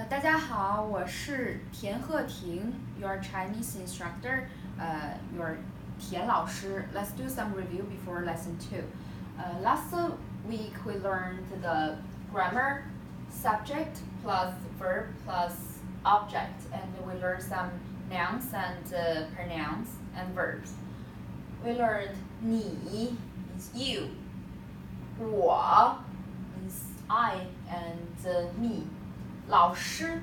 大家好，我是田鹤婷 your Chinese instructor, your 田老师. Let's do some review before lesson 2. Last week we learned the grammar, subject plus verb plus object, and we learned some nouns and pronouns and verbs. We learned 你 means you, 我 means I and me. 老师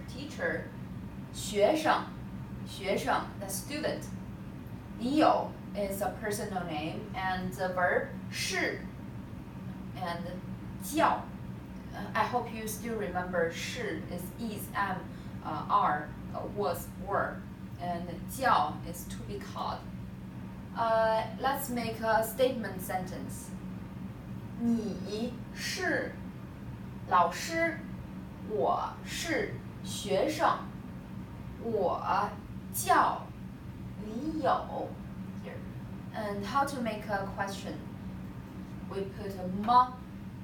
teacher, 学生 the student. 你有 is a personal name and the verb 是 and 叫. I hope you still remember 是 is, am, are, was, were, and 叫 is to be called. Let's make a statement sentence. 你是老师，我是学生，我叫李友 here. And how to make a question? We put a ma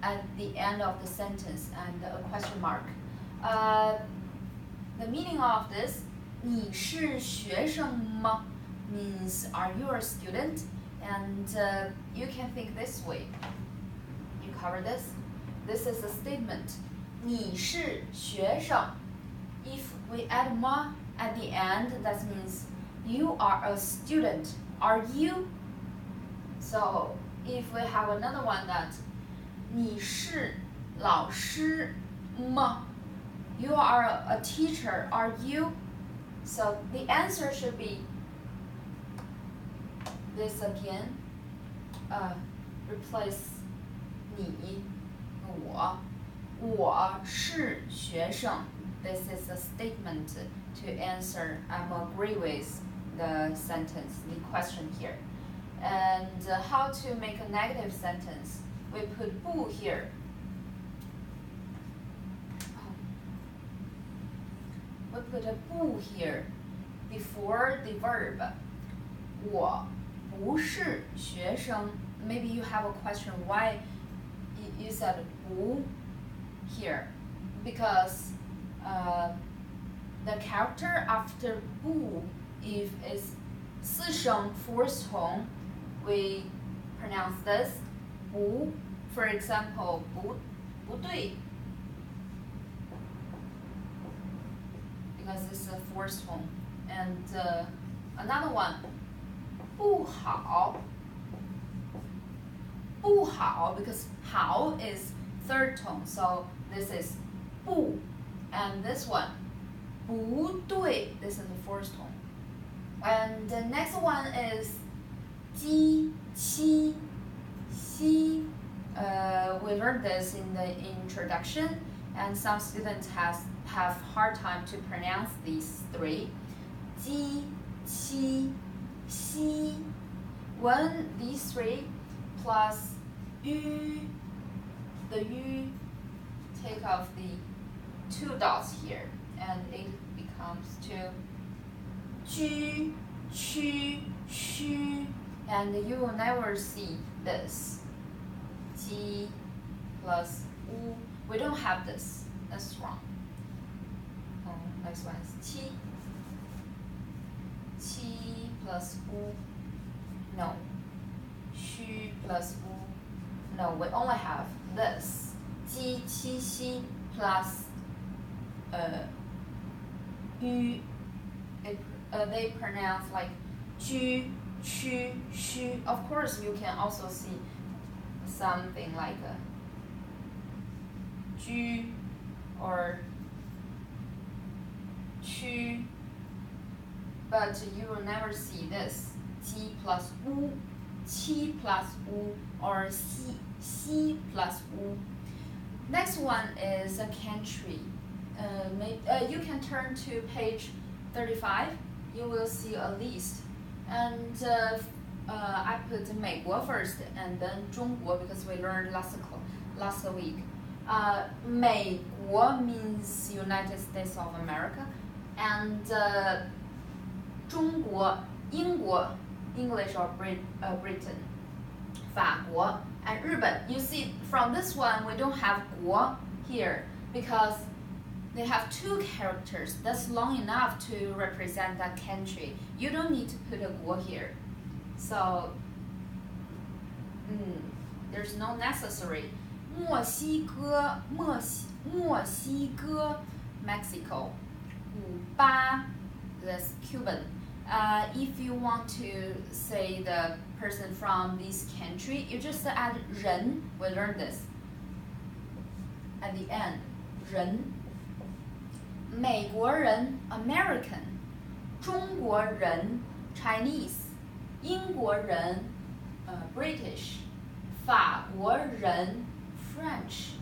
at the end of the sentence and a question mark. The meaning of this, 你是学生吗 means are you a student? And you can think this way. You cover this? This is a statement. 你是学生. If we add ma at the end, that means you are a student. Are you? So if we have another one that 你是老师吗? You are a teacher. Are you? So the answer should be this again. Replace 你我是学生. This is a statement to answer I'm agree with the sentence, the question here. And how to make a negative sentence? We put 不 here. We put a 不 here before the verb. 我不是学生. Maybe you have a question why you said 不 here, because the character after 不 if it's 四声 fourth tone, we pronounce this 不. For example, 不对, because it's a fourth tone. And another one 不好, because 好 is third tone, so this is 不. And this one 不对, this is the fourth tone. And the next one is 机器西. We learned this in the introduction, and some students have hard time to pronounce these three. 机器西. When these three plus yu, the yu, take off the two dots here, and it becomes to 居, 区, 虚, and you will never see this. 鸡 plus u. We don't have this. That's wrong. Next one is 七. 七 plus u. No. 虚 plus u. No, we only have this. 鸡七西 plus yu. They pronounce like 居 区 虚. Of course, you can also see something like 居 or 区, but you will never see this 鸡 plus u, 七 plus u, or 西 plus u. Next one is a country. You can turn to page 35. You will see a list. And I put 美国 first and then 中国 because we learned last week. 美国 means United States of America, and 中国 英国 English or Britain, 法国 and 日本. You see from this one we don't have 国 here because they have two characters. That's long enough to represent that country. You don't need to put a 国 here. So, there's no necessary. 墨西哥 Mexico. 古巴 that's Cuban. If you want to say the person from this country, you just add 人. We learned this at the end. 人. 美国人 American. 中国人 Chinese. 英国人 British. 法国人 French.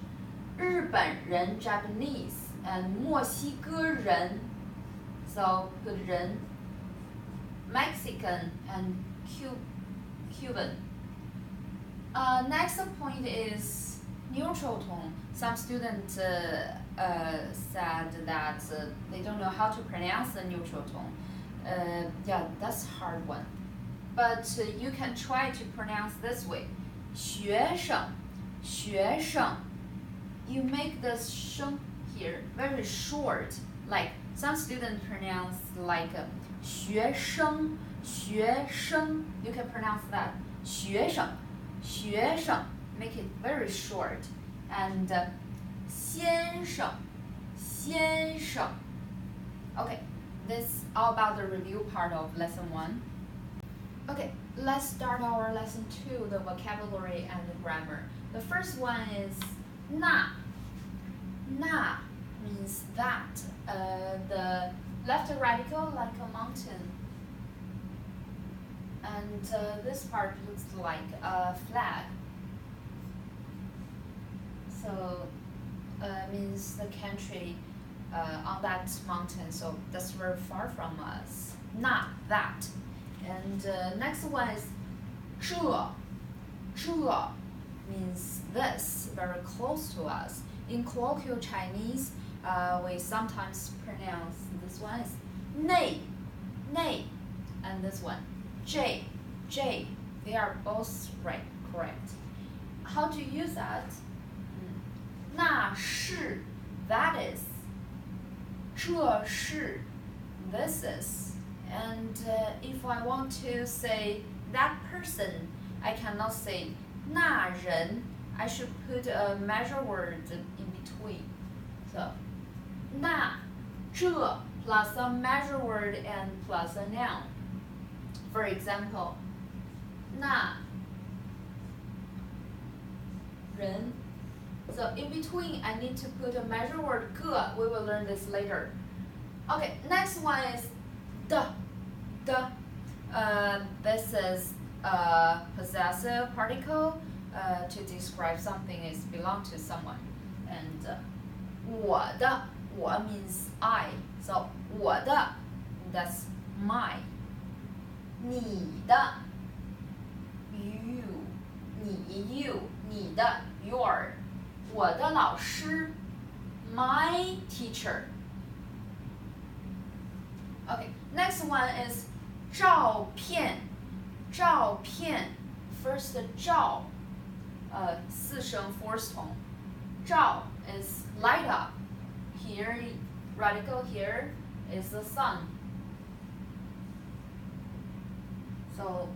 日本人 Japanese. And 墨西哥人 so put 人 Mexican and Cuban. Next point is neutral tone. Some students said that they don't know how to pronounce the neutral tone. Yeah, that's a hard one. But you can try to pronounce this way. 学生 You make the 生 here very short. Like some students pronounce like 学生 You can pronounce that 学生 Make it very short. And 先生 Okay, this is all about the review part of lesson 1. Okay, let's start our lesson 2, the vocabulary and the grammar. The first one is 那 means that. The left radical like a mountain. And this part looks like a flag. So means the country on that mountain. So that's very far from us. 那 that. And next one is 这 means this, very close to us. In colloquial Chinese, we sometimes pronounce this one is 内 and this one J. They are both right, correct. How to use that? 那是 that is. 这是 this is. And if I want to say that person, I cannot say 那人. I should put a measure word in between. So 那这 plus a measure word and plus a noun. For example, 那人. So in between, I need to put a measure word 个. We will learn this later. Okay, next one is 的. This is a possessive particle to describe something is belong to someone. And 我的 means I. So 我的 that's my. 你的 you. 你的 your. 我的老师 my teacher. Okay, next one is 照片 First 照 四声 fourth tone. 照 is light up. Here, radical here is the sun. So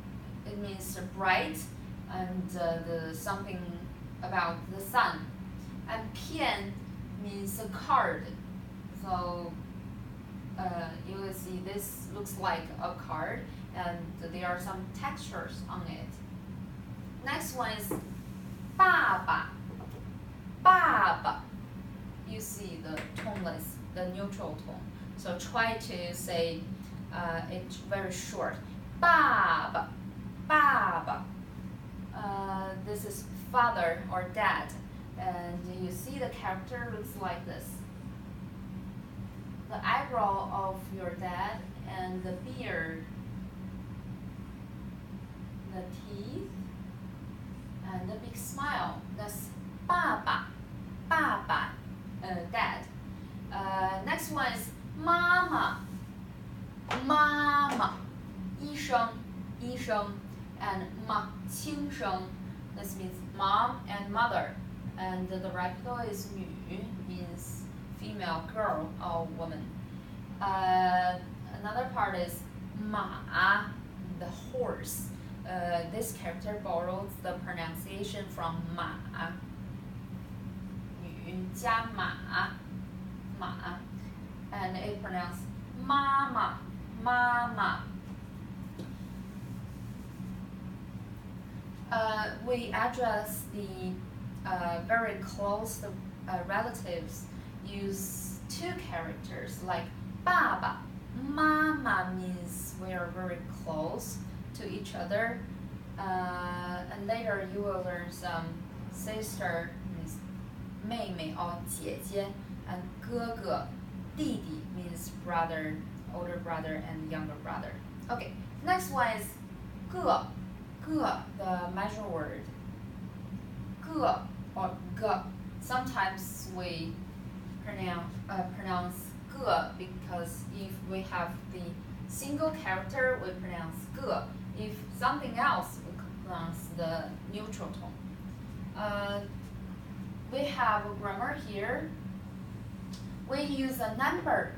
it means bright and the something about the sun. And 片 means a card. So you will see this looks like a card and there are some textures on it. Next one is 爸爸. You see the toneless, the neutral tone. So try to say it very short. 爸爸. This is father or dad. And you see the character looks like this. The eyebrow of your dad and the beard, the teeth, and the big smile. That's 爸爸, dad. Next one is 妈妈, 医生, and 亲生. This means mom and mother. And the radical is 女, means female. female girl or woman. Another part is 马, the horse. This character borrows the pronunciation from 马, 女加马, 马, and it pronounced 妈妈. We address the very close relatives use two characters like 爸爸, 妈妈 means we are very close to each other. And later you will learn some sister means 妹妹 or 姐姐 and 哥哥, 弟弟 means brother, older brother and younger brother. Okay, next one is 个, the measure word. 个 or 个. Sometimes we pronounce 个 because if we have the single character, we pronounce 个. If something else, we pronounce the neutral tone. We have a grammar here. We use a number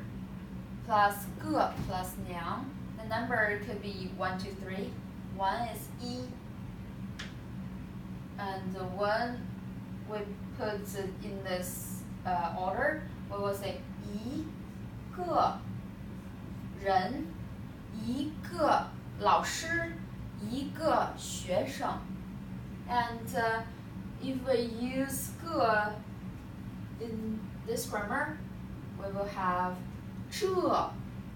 plus 个 plus noun. The number could be 1, 2, 3. 1 is 一. And when we put it in this order, we will say 一个人, 一个老师, 一个学生. And if we use 个 in this grammar, we will have 这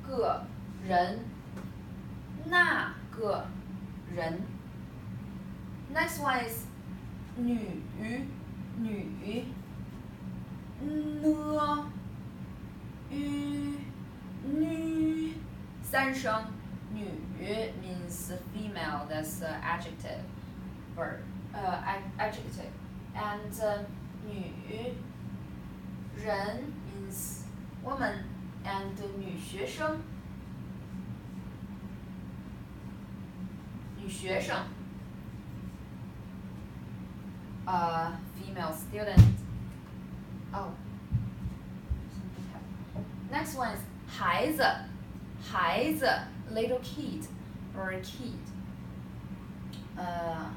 个人, 那个人. Next one is 女, 呢, 女, 三声. 女 means female, that's the adjective verb, adjective. And 女人 means woman, and 女学生, 女学生, female student. Oh, next one is 孩子, little kid or a kid.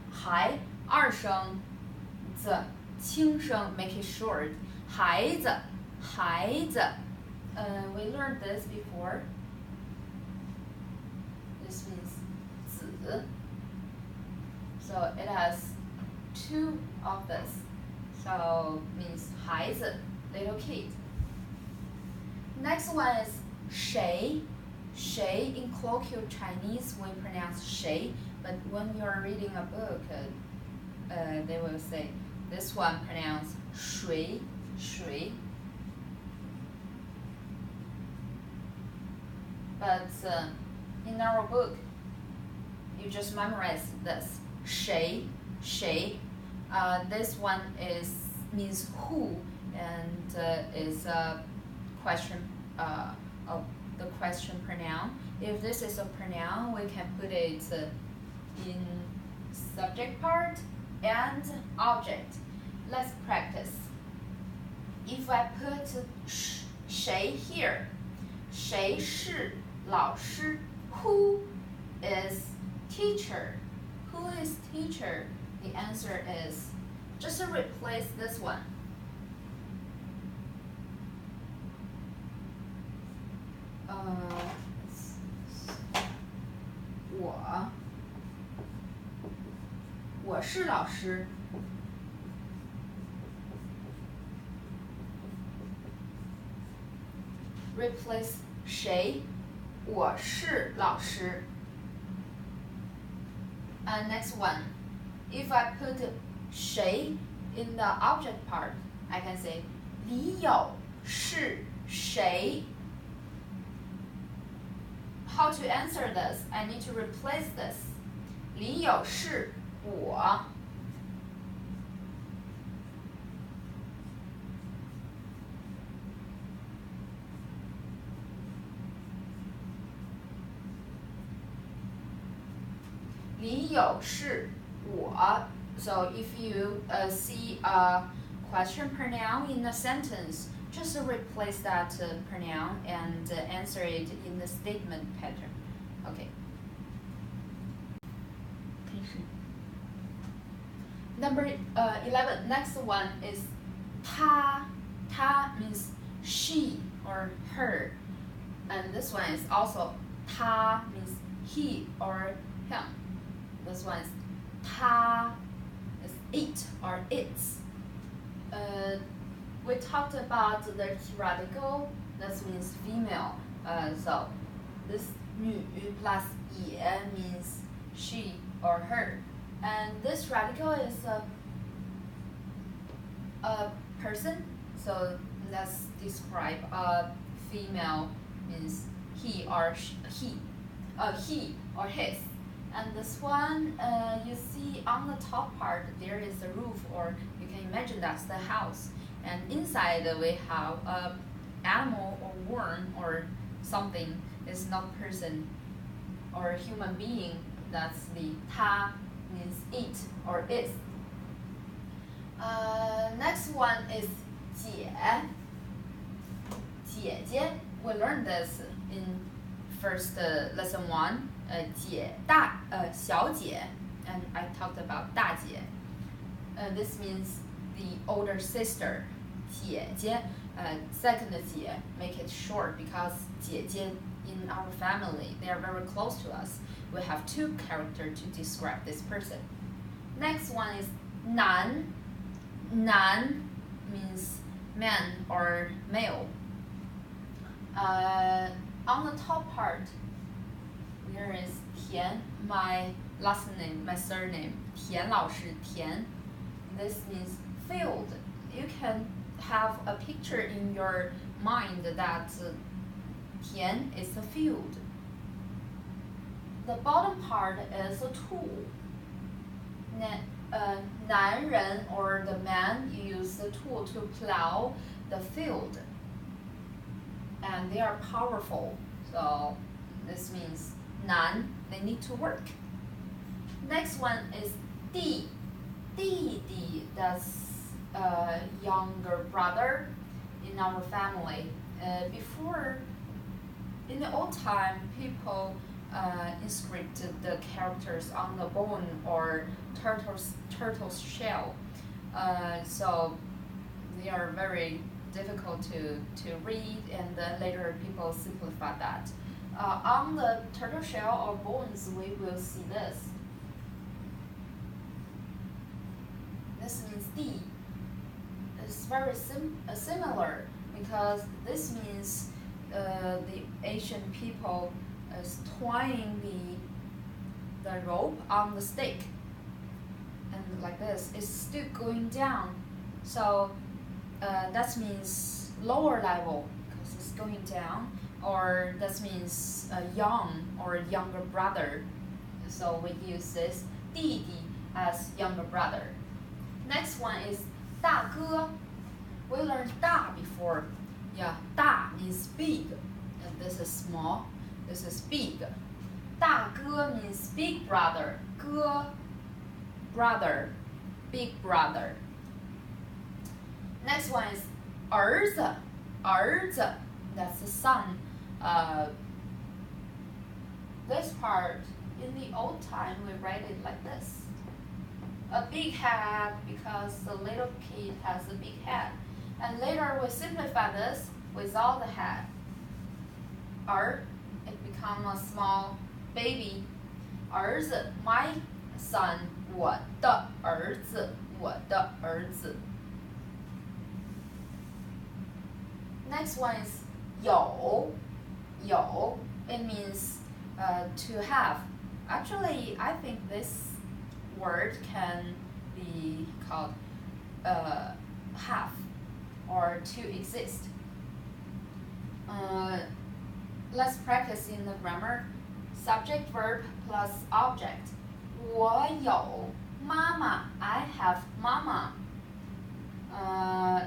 孩 二声 子 轻声 make it short. 孩子 we learned this before. This means 子. So it has two of this. So means 孩子, little kid. Next one is 谁. In colloquial Chinese we pronounce 谁, but when you are reading a book, they will say this one pronounced 谁. But in our book, you just memorize this 谁. This one means who, and is a question of the question pronoun. If this is a pronoun, we can put it in subject part and object. Let's practice. If I put 谁 here, 谁是老师? Who is teacher? Who is teacher? The answer is just replace this one. 我是老师. Replace 谁, 我是老师. And next one, if I put 谁 in the object part, I can say 李友是谁. How to answer this? I need to replace this. 李友是我.李友是我. So if you see a question pronoun in a sentence, just replace that pronoun and answer it in the statement pattern. Okay. Number 11. Next one is 她. 她 means she or her, and this one is also 他 means he or him. This one is 他 is it or its. We talked about the radical, that means female. So this 女 plus 也 means she or her. And this radical is a person. So let's describe a female means he or he or his. And this one, you see on the top part there is a roof, or you can imagine that's the house. And inside we have a animal or worm or something. It's not person or human being. That's the 它 means it or is. Next one is 姐. 姐姐. We learned this in first lesson 1. 姐大小姐, and I talked about 大姐. This means the older sister. 姐姐, second 姐, make it short because 姐姐 in our family, they are very close to us. We have two characters to describe this person. Next one is 男. 男 means man or male. On the top part, there is 田, my last name, my surname, 田老师, 田. This means field. You can have a picture in your mind that 田 is a field. The bottom part is a tool. 男人 or the man use the tool to plow the field. And they are powerful. So this means 男, they need to work. Next one is 弟. 弟弟, that's a younger brother in our family. Before, in the old time, people inscribed the characters on the bone or turtle's shell. So they are very difficult to read, and then later people simplify that. On the turtle shell or bones, we will see this. This means 弟. It's very similar because this means the Asian people is tying the rope on the stake, and like this, it's still going down. So that means lower level because it's going down, or that means young or younger brother. So we use this 弟弟 as younger brother. Next one is 大哥. We learned 大 before. Yeah, 大 means big, and this is small. This is big. 大哥 means big brother. 哥 brother, big brother. Next one is 儿子. 儿子, that's the son. This part, in the old time, we write it like this. A big head because the little kid has a big head. And later we simplify this without the head. 儿, it becomes a small baby. 儿子, my son, 我的儿子, 我的儿子. Next one is 有. 有, it means to have. Actually, I think this word can be called have or to exist. Let's practice in the grammar. Subject, verb plus object. 我有妈妈. I have mama.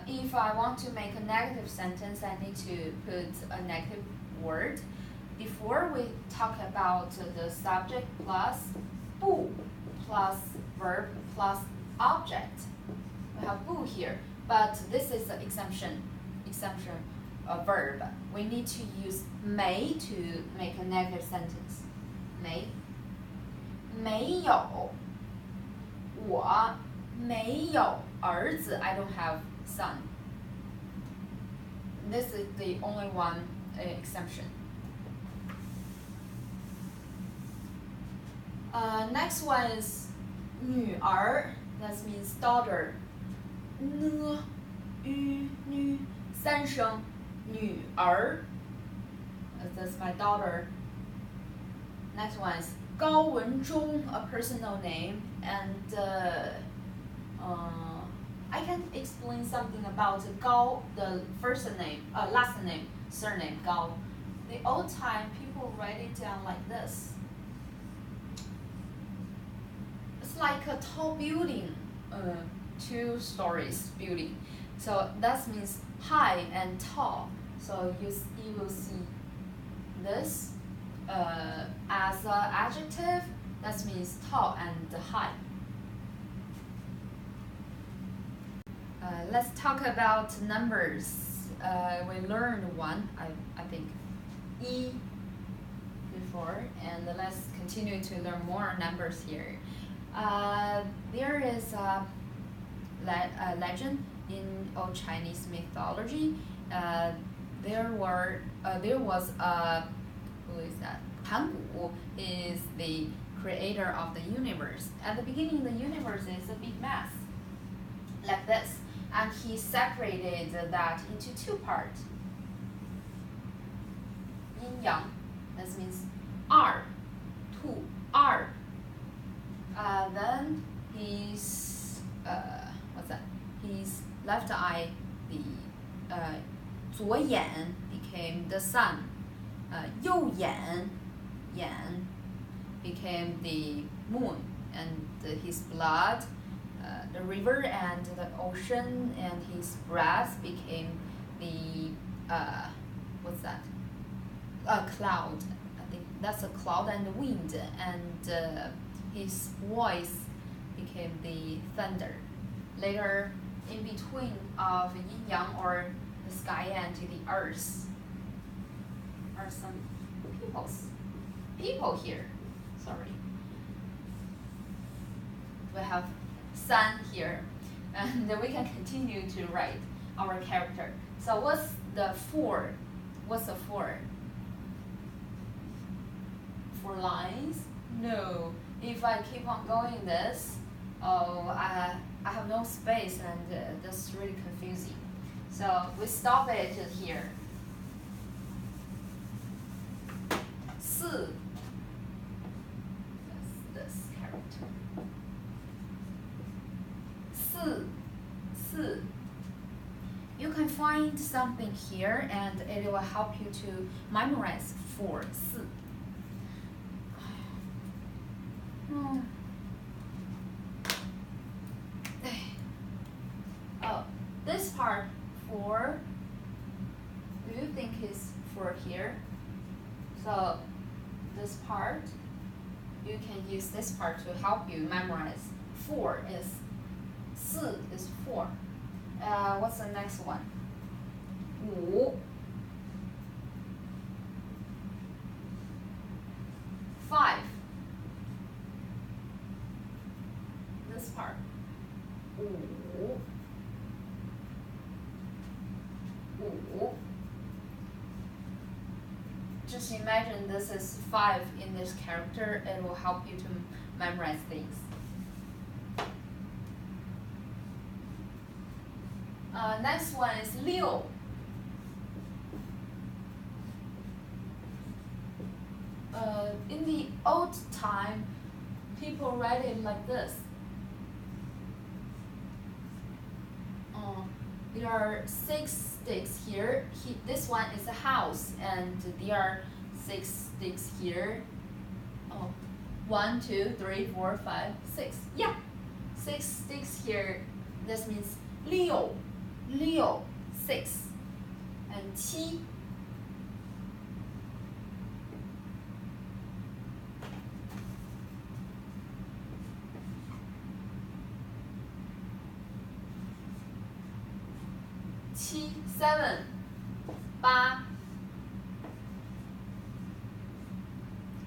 If I want to make a negative sentence, I need to put a negative word. Before we talk about the subject plus 不 plus verb plus object. We have 不 here, but this is the exemption exemption verb. We need to use may to make a negative sentence. May. 没有，我没有儿子。I don't have son. This is the only one exception. Next one is 女儿. That means daughter. 呢与女三声女儿. That's my daughter. Next one is 高文中, a personal name, and I can explain something about Gao, the first name, last name, surname Gao. The old time people write it down like this. It's like a tall building, 2 stories building. So that means high and tall. So you will see this as an adjective. That means tall and high. Let's talk about numbers. We learned one, I think, E before, and let's continue to learn more numbers here. There is a legend in old Chinese mythology. There was a, who is that? Han Gu is the creator of the universe. At the beginning, the universe is a big mass, like this, and he separated that into 2 parts. Yin Yang. That means 二, 2, 二. Then his what's that? His left eye, the 左眼 became the sun. 右眼 yan became the moon, and his blood, the river and the ocean, and his breath became the what's that? A cloud. I think that's a cloud and the wind, and his voice became the thunder. Later, in between of yin yang, or the sky and the earth, are some people here. Sorry. We have sun here, and we can continue to write our character. So what's the 4? What's the 4? 4 lines? No. If I keep on going this, I have no space, and that's really confusing. So we stop it here. 4. That's this character. 4. You can find something here, and it will help you to memorize 4. 4. Oh, this part 4. Do you think is 4 here? So this part, you can use this part to help you memorize. 4 is 4 is 4. What's the next one? 5. 5. This part. 5. 5. Just imagine this is 5 in this character. It will help you to memorize things. Next one is 6. In the old time, people write it like this. There are 6 sticks here. This one is a house, and there are 6 sticks here. 1, 2, 3, 4, 5, 6. Yeah, 6 sticks here. This means 6. 6. And 7. 7. 7 8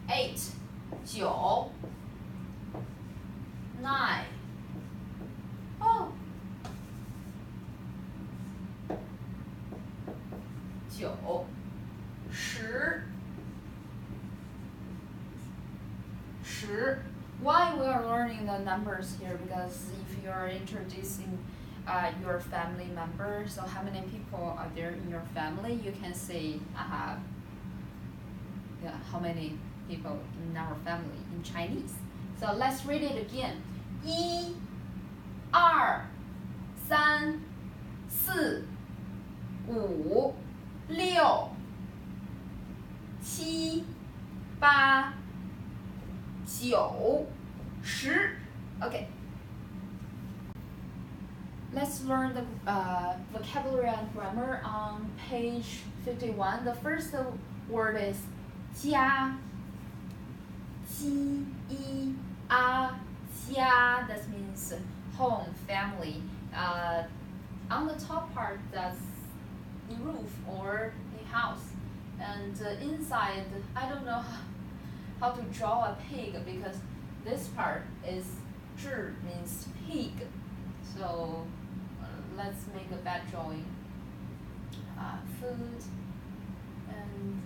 8 9 9 哦9 10 10 Why we are learning the numbers here? Because if you are introducing your family members, so how many people are there in your family, you can say how many people in our family in Chinese. So let's read it again. 1 2 3 4 5 6 7 8 9 10 Okay. Let's learn the vocabulary and grammar on page 51. The first word is 家 Ji, I, A, 家 That means home, family. On the top part, that's the roof or the house. And inside, I don't know how to draw a pig because this part is 字 means pig. So let's make a bad drawing. Food and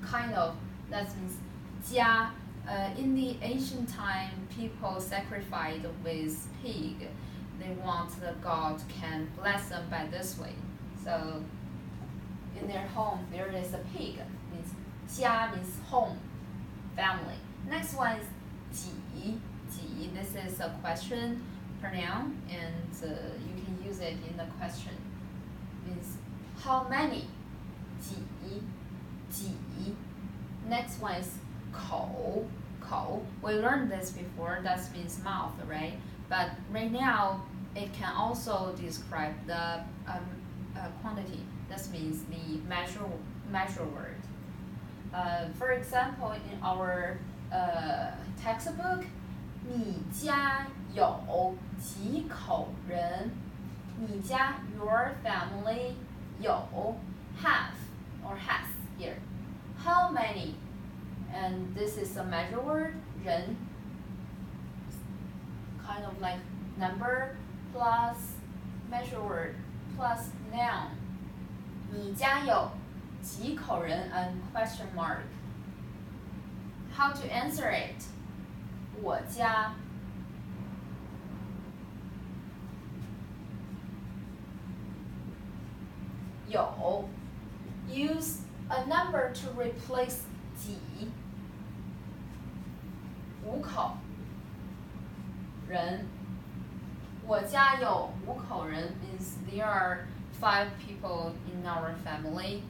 kind of, that means 家. In the ancient time, people sacrificed with pig. They want the God can bless them by this way. So in their home there is a pig. Means 家 means home, family. Next one is 几. This is a question pronoun, and you can use it in the question. Means how many. 几. Next one is 口. We learned this before. That means mouth, right? But right now it can also describe the quantity. That means the measure word. For example, in our textbook, 你家有几口人? 你家 your family 有 have or has here. How many? And this is a measure word, 人, kind of like number plus measure word plus noun. 你家有几口人 and question mark. How to answer it? 我家有 Use a number to replace 几. 5口人. 我家有5口人 means there are 5 people in our family.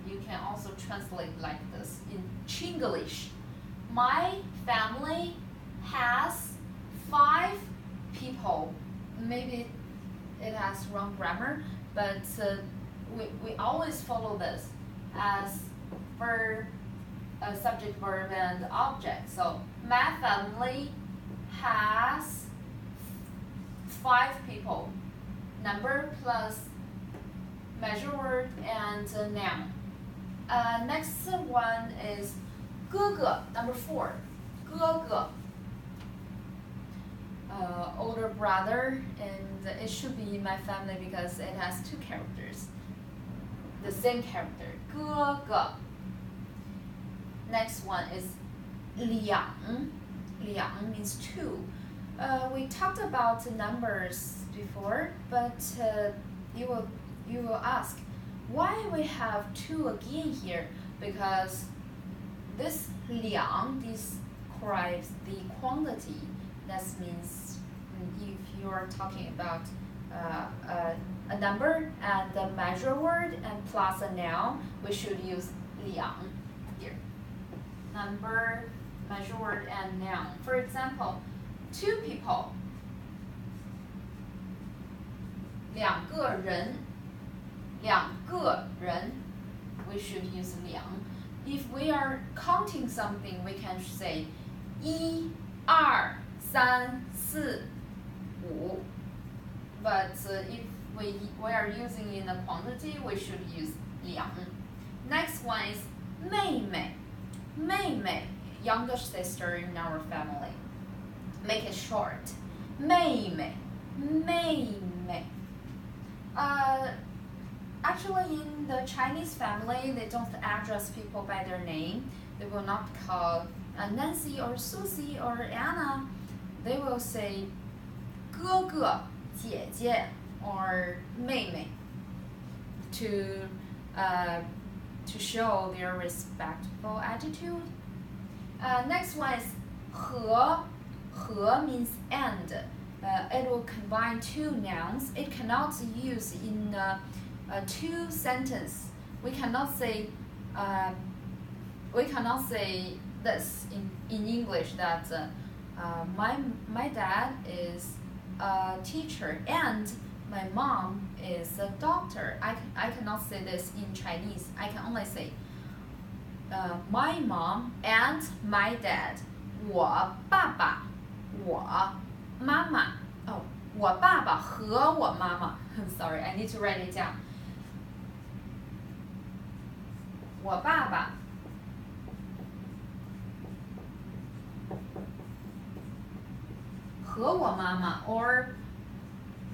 You can also translate like this in Chinglish. My family has 5 people. Maybe it has wrong grammar, but we always follow this as verb, subject, verb, and object. So my family has 5 people. Number plus measure word and noun. Next one is 哥哥, number 4. 哥哥. Older brother, and it should be my family because it has 2 characters. The same character. 哥哥. Next one is 两. 两 means 2. We talked about the numbers before, but you will ask why we have 2 again here, because this 两 describes the quantity. That means if you are talking about a number and a measure word and plus a noun, we should use 两 here. Number, measure word, and noun. For example, 2 people. 两个人. 两个人. We should use 两. If we are counting something, we can say 1 2 3 4 5. But if we are using in a quantity, we should use 两. Next one is 妹妹. 妹妹, younger sister in our family. Make it short. 妹妹. 妹妹. Actually, in the Chinese family, they don't address people by their name. They will not call Nancy or Susie or Anna. They will say 哥哥,姐姐, or 妹妹 to show their respectful attitude. Next one is 和. 和 means and. It will combine two nouns. It cannot use in two sentences. We cannot say this in English that my dad is a teacher and my mom is a doctor. I cannot say this in Chinese. I can only say my mom and my dad. 我爸爸, 我妈妈. Oh, 我爸爸和我妈妈. I'm sorry, I need to write it down. 我爸爸和我妈妈 or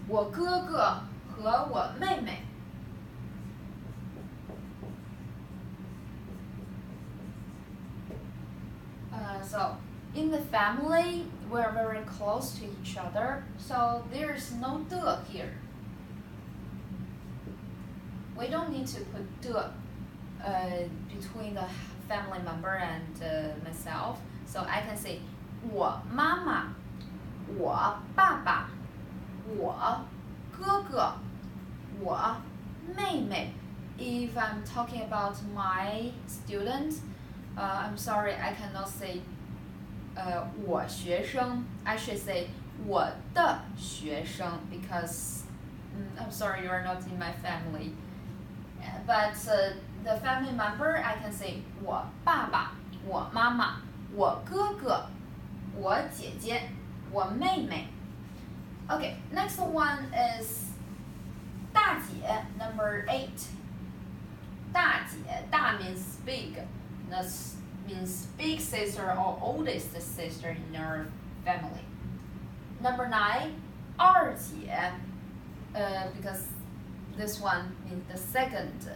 我哥哥和我妹妹. So in the family, we're very close to each other, so there's no 的 here. We don't need to put 的between the family member and myself. So I can say 我妈妈, 我爸爸, 我哥哥, 我妹妹. If I'm talking about my student, I'm sorry, I cannot say 我学生. I should say 我的学生 because I'm sorry, you are not in my family. But the family member, I can say 我爸爸, 我妈妈, 我哥哥, 我姐姐, 我妹妹. Okay, next one is 大姐, number 8. 大姐, 大 means big. That means big sister or oldest sister in our family. Number 9, 二姐, because this one means the second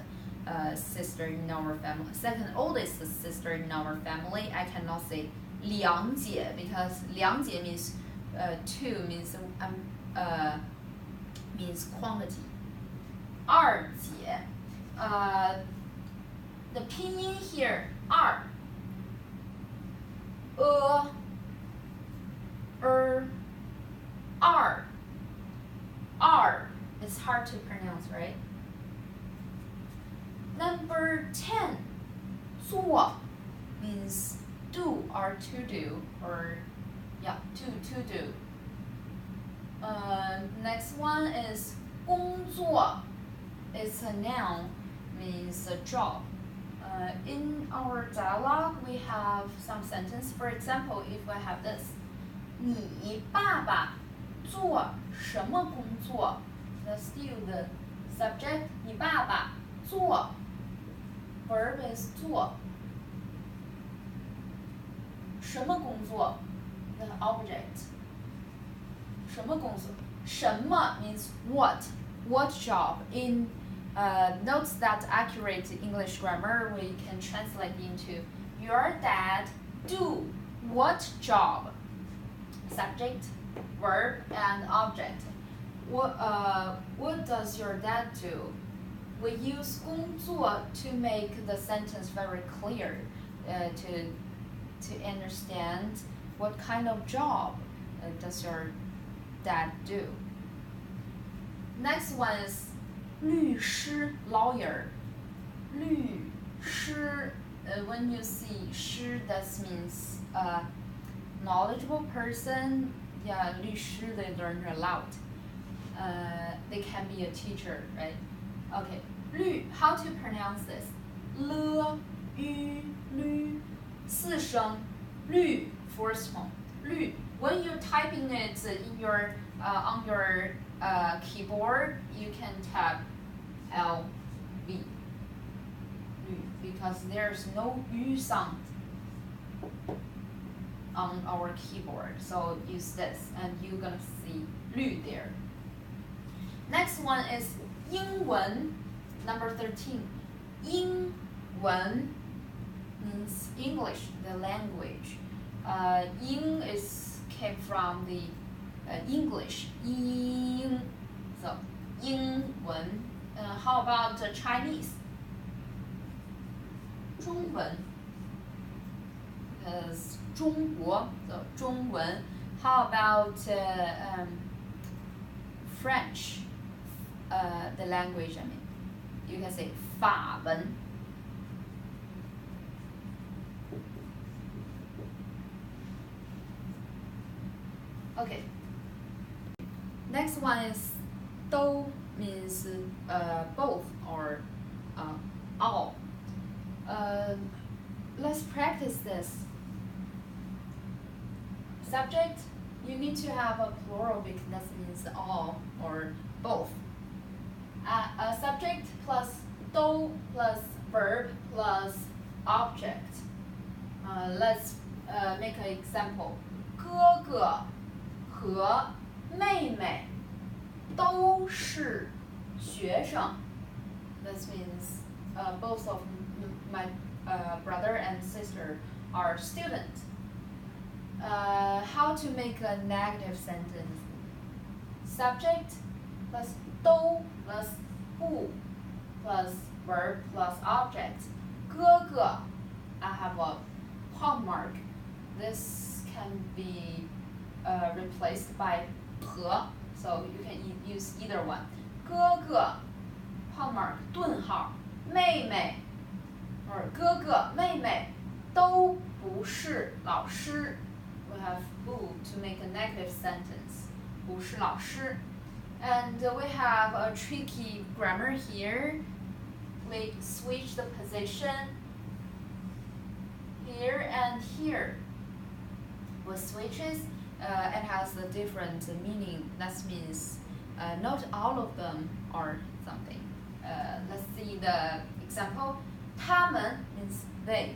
sister in our family, second oldest sister in our family. I cannot say 两姐 because 两姐 means two, means means quantity. 二姐, the pinyin here 二, r. It's hard to pronounce, right? Number 10, 做 means do or to do, or yeah, to do. Next one is 工作. It's a noun, means a job. In our dialogue, we have some sentence. For example, if I have this, 你爸爸做什么工作? That's still the subject. 你爸爸做 verb is 做 什么工作 the object 什么工作什么 means what job. In notes that accurate English grammar, we can translate into your dad do what job? Subject, verb, and object. What does your dad do? We use 工作 to make the sentence very clear, to understand what kind of job does your dad do. Next one is 律师 lawyer. 律师 when you see 师 that means knowledgeable person. Yeah, 律师 they learn a lot. They can be a teacher, right? Okay, 律 how to pronounce this? 了 ü 律 四声 律 fourth tone 律 when you're typing it in your on your keyboard, you can tap LV because there's no U sound on our keyboard. So use this and you're gonna see 绿 there. Next one is 英文, number 13. 英文 means English, the language. 英 came from the English. 英, so 英文. How about Chinese? 中文. Because 中国, so 中文. How about French? The language, I mean. You can say 法文. Okay. Next one is 都 means both or all. Let's practice this. Subject, you need to have a plural because that means all or both. A subject plus 都 plus verb plus object. Let's make an example. 哥哥和妹妹都是学生. This means both of my brother and sister are students. How to make a negative sentence? Subject plus 都 plus 不 plus verb plus object. 哥哥, I have a point mark. This can be replaced by 和, so you can use either one. 哥哥 point mark 顿号, 妹妹 or 哥哥妹妹都不是老师. We have 不 to make a negative sentence. 不是老师. And we have a tricky grammar here. We switch the position here and here. With switches, it has a different meaning. That means not all of them are something. Let's see the example. 他们 means they.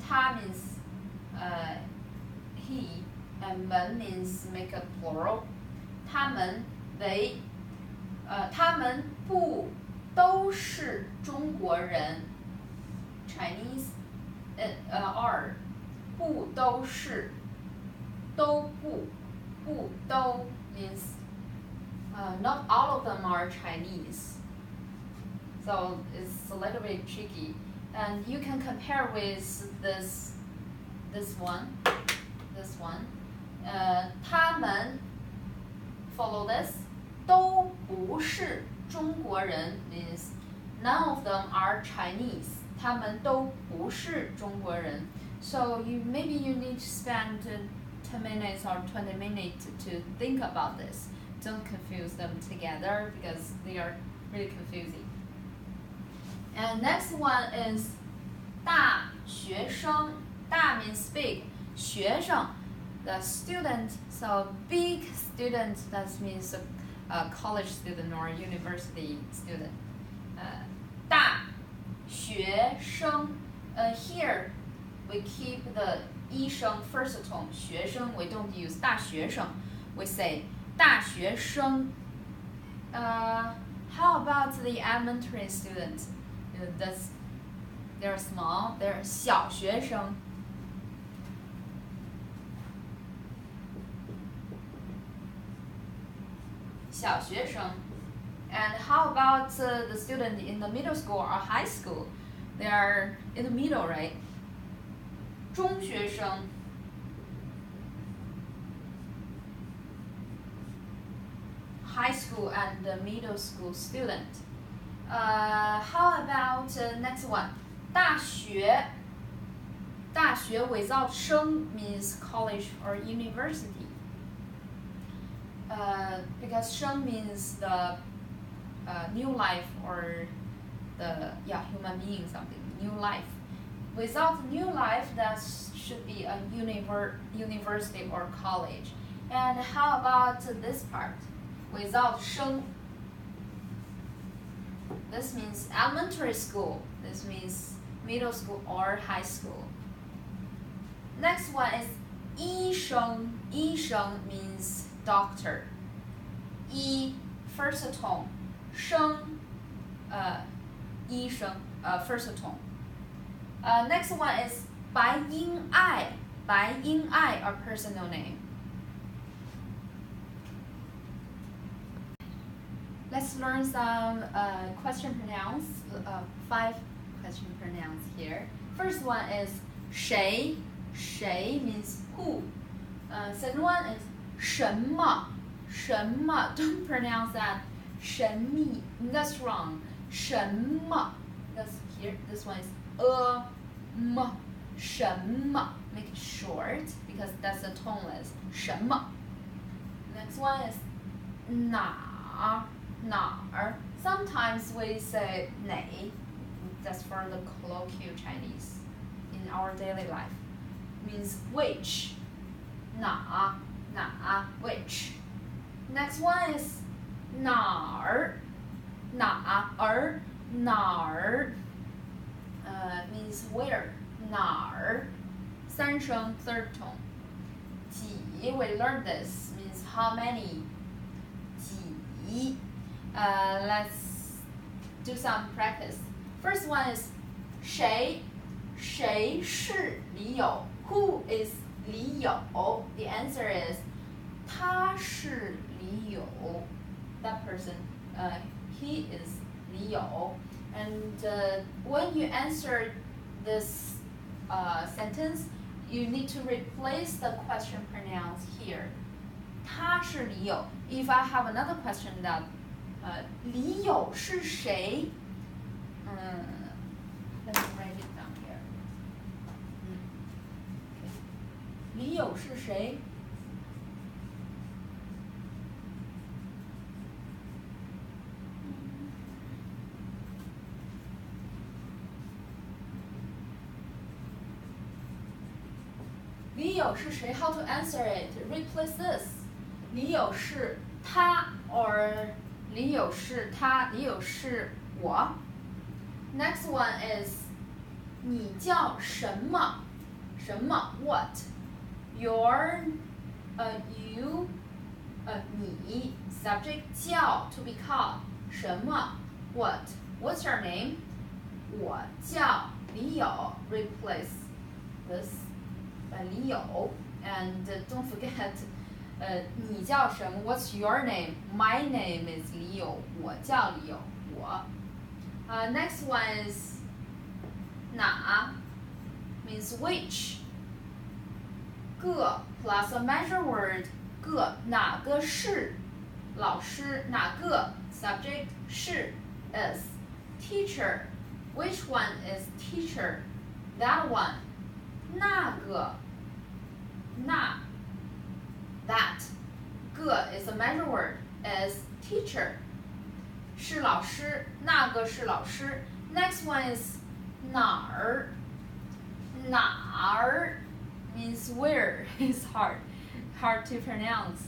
他 means he. And 们 means make a plural. 他们 they. 他们不都是中国人. Chinese are. 不都是. 都不. 不都 means not all of them are Chinese. So it's a little bit tricky. And you can compare with this one. This one. 他们 follow this. 都不是中国人 means none of them are Chinese. 他们都不是中国人. So maybe you need to spend 10 minutes or 20 minutes to think about this. Don't confuse them together because they are really confusing. And next one is 大学生. 大 means big. 学生, the student. So big student, that means a college student or a university student. 大学生. Here we keep the 一声 first tone. 学生 we don't use 大学生. We say 大学生. How about the elementary students? They're small. They're 小学生. And how about the student in the middle school or high school? They are in the middle, right? 中学生. High school and the middle school student. How about next one? 大学. 大学 without 生 means college or university. Because 生 means the new life or the human being, something new life. Without new life, that should be a university or college. And how about this part? without 生. This means elementary school. This means middle school or high school. Next one is 医生. 医生 means doctor. 医 first tone. 生 医生 first tone. Next one is 白英爱. 白英爱 a personal name. Let's learn some question pronouns. 5 question pronouns here. First one is 谁. 谁 means who. Second one is 什么. 什么 don't pronounce that 神秘. That's wrong. 什么. That's here. This one is 么. 什么. Make it short because that's a toneless. 什么. Next one is 哪. 哪儿. Sometimes we say 哪. That's for the colloquial Chinese in our daily life. Means which. 哪. 哪. Which. Next one is 哪儿. 哪儿. 哪儿. Means where. 哪儿. 三声 third tone. 几 we learned this means how many. 几. Let's do some practice. First one is 谁. 谁是李友? Who is 李友? The answer is 他是李友. That person, he is 李友. And when you answer this sentence, you need to replace the question pronouns here. 他是李友. If I have another question that 李友是谁? Let me write it down here. 李友是谁? Li You 是谁? How to answer it? Replace this. Li You 是他 or Li You 是他, Li You 是我. Next one is 你叫什么? 什么 what? Your you 你 subject 叫 to be called 什么 what? What's your name? 我叫李友 replace this 李友 and don't forget 你叫什么 What's your name? My name is 李友我叫李友我 Next one is 哪 means which 个 plus a measure word 个哪个是老师哪个 subject 是 is teacher which one is teacher that one 那个那 that 个 is a measure word is teacher 是老师那个是老师 Next one is 哪儿哪儿 means where is hard to pronounce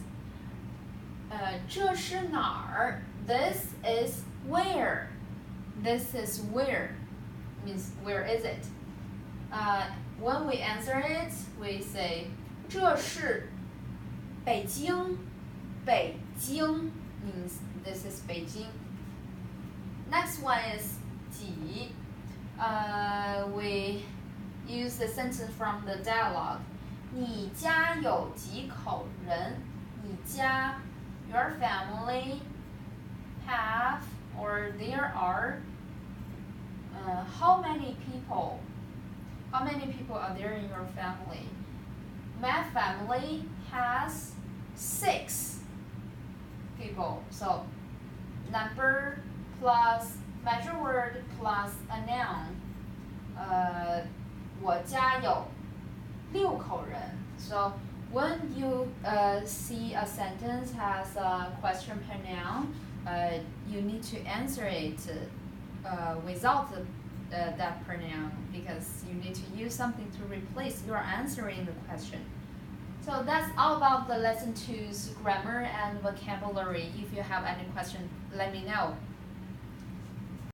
这是哪儿 This is where This is where means where is it when we answer it we say 这是北京北京 means this is Beijing Next one is 几 we use the sentence from the dialogue 你家有几口人你家 your family have or there are how many people are there in your family my family has 6 people so number plus measure word plus a noun 我家有6口人 so when you see a sentence has a question pronoun you need to answer it without that pronoun because you need to use something to replace your answering the question So that's all about the lesson 2's grammar and vocabulary. If you have any question, let me know.